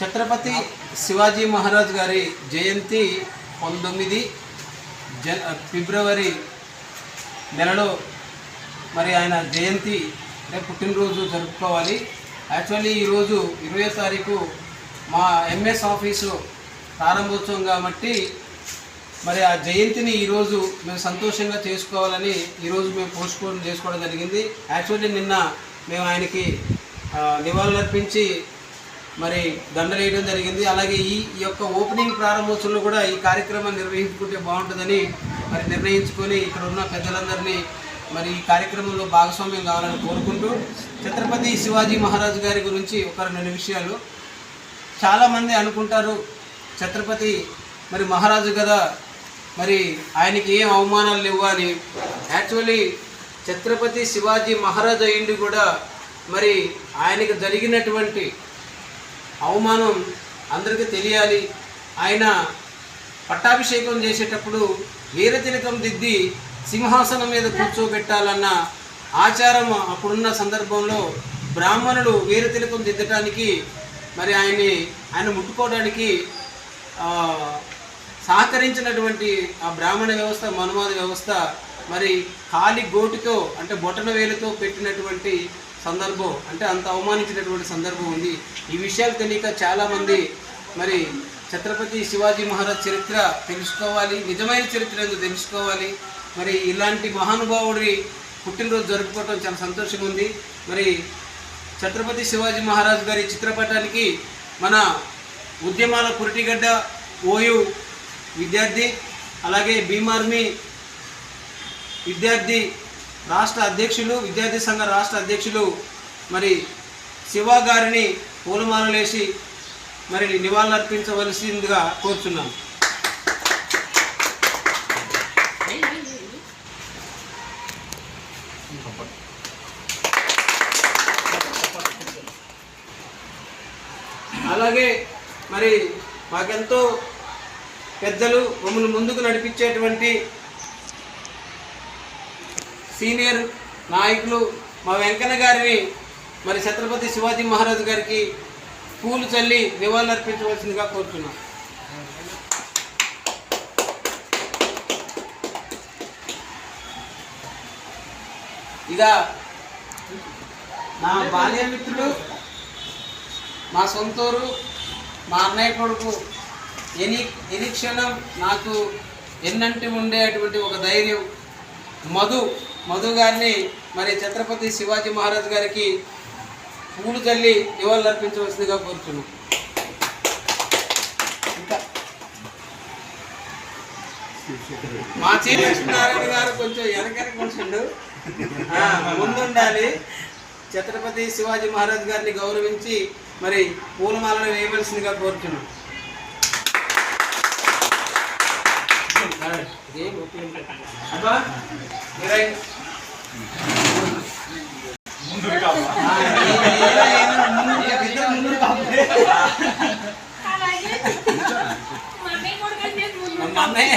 ఛత్రపతి శివాజీ మహారాజ్ గారి జయంతి 19 ఫిబ్రవరి నెలలో మరి ఆయన జయంతి అంటే పుట్టినరోజు జరుపుకోవాలి. యాక్చువల్లీ ఈరోజు 20వ తారీఖు మా ఎంఎస్ ఆఫీసు ప్రారంభోత్సవం కాబట్టి మరి ఆ జయంతిని ఈరోజు మేము సంతోషంగా చేసుకోవాలని ఈరోజు మేము పోస్ట్పోన్ చేసుకోవడం జరిగింది. యాక్చువల్లీ నిన్న మేము ఆయనకి నివాళులర్పించి మరి దండలేయడం జరిగింది. అలాగే ఈ యొక్క ఓపెనింగ్ ప్రారంభోత్సవంలో కూడా ఈ కార్యక్రమాన్ని నిర్వహించుకుంటే బాగుంటుందని మరి నిర్ణయించుకొని ఇక్కడ ఉన్న పెద్దలందరినీ మరి ఈ కార్యక్రమంలో భాగస్వామ్యం కావాలని కోరుకుంటూ ఛత్రపతి శివాజీ మహారాజు గారి గురించి ఒక 2 విషయాలు. చాలామంది అనుకుంటారు ఛత్రపతి మరి మహారాజు కదా, మరి ఆయనకి ఏం అవమానాలు లేవు అని. యాక్చువల్లీ ఛత్రపతి శివాజీ మహారాజు అయ్యింది కూడా మరి ఆయనకు జరిగినటువంటి అవమానం అందరికీ తెలియాలి. ఆయన పట్టాభిషేకం చేసేటప్పుడు వీరతిలకం దిద్ది సింహాసనం మీద కూర్చోబెట్టాలన్న ఆచారం అప్పుడున్న సందర్భంలో బ్రాహ్మణులు వీరతిలకం దిద్దటానికి మరి ఆయన ముట్టుకోవడానికి సహకరించినటువంటి ఆ బ్రాహ్మణ వ్యవస్థ, మనువాద వ్యవస్థ మరి కాలి గోటితో అంటే బొటన వేలుతో పెట్టినటువంటి సందర్భం, అంటే అంత అవమానించినటువంటి సందర్భం ఉంది. ఈ విషయాలు తెలియక చాలామంది మరి ఛత్రపతి శివాజీ మహారాజ్ చరిత్ర తెలుసుకోవాలి, నిజమైన చరిత్ర ఏందో తెలుసుకోవాలి. మరి ఇలాంటి మహానుభావుడి పుట్టినరోజు జరుపుకోవటం చాలా సంతోషంగా ఉంది. మరి ఛత్రపతి శివాజీ మహారాజ్ గారి చిత్రపటానికి మన ఉద్యమాల పురిటిగడ్డ ఓయూ విద్యార్థి, అలాగే భీమార్మీ విద్యార్థి రాష్ట్ర అధ్యక్షులు, విద్యార్థి సంఘ రాష్ట్ర అధ్యక్షులు మరి శివ గారిని పూలమాలలేసి మరి నివాళులర్పించవలసిందిగా కోరుతున్నాం. అలాగే మరి మాకెంతో పెద్దలు మమ్మల్ని ముందుకు నడిపించేటువంటి సీనియర్ నాయకులు మా వెంకన్న గారిని మరి ఛత్రపతి శివాజీ మహారాజు గారికి పూలు చల్లి నివాళులర్పించవలసిందిగా కోరుతున్నాం. ఇక నా బాల్యమిత్రుడు, మా సొంతూరు, మా అన్నయ్య కొడుకు, ఎని క్షణం నాకు ఎన్నంటి ఉండేటువంటి ఒక ధైర్యం మధు గారిని మరి ఛత్రపతి శివాజీ మహారాజ్ గారికి పూలు చల్లి నివాళులర్పించవలసిందిగా కోరుతున్నాం. ఇంకా మా చీఫ్ లక్ష్మీనారాయణ గారు కొంచెం వెనకనుకుంటుండు, ముందుండాలి. ఛత్రపతి శివాజీ మహారాజ్ గారిని గౌరవించి మరి పూలమాలను వేయవలసిందిగా కోరుతున్నాం. అబ్బా అన్నయ్య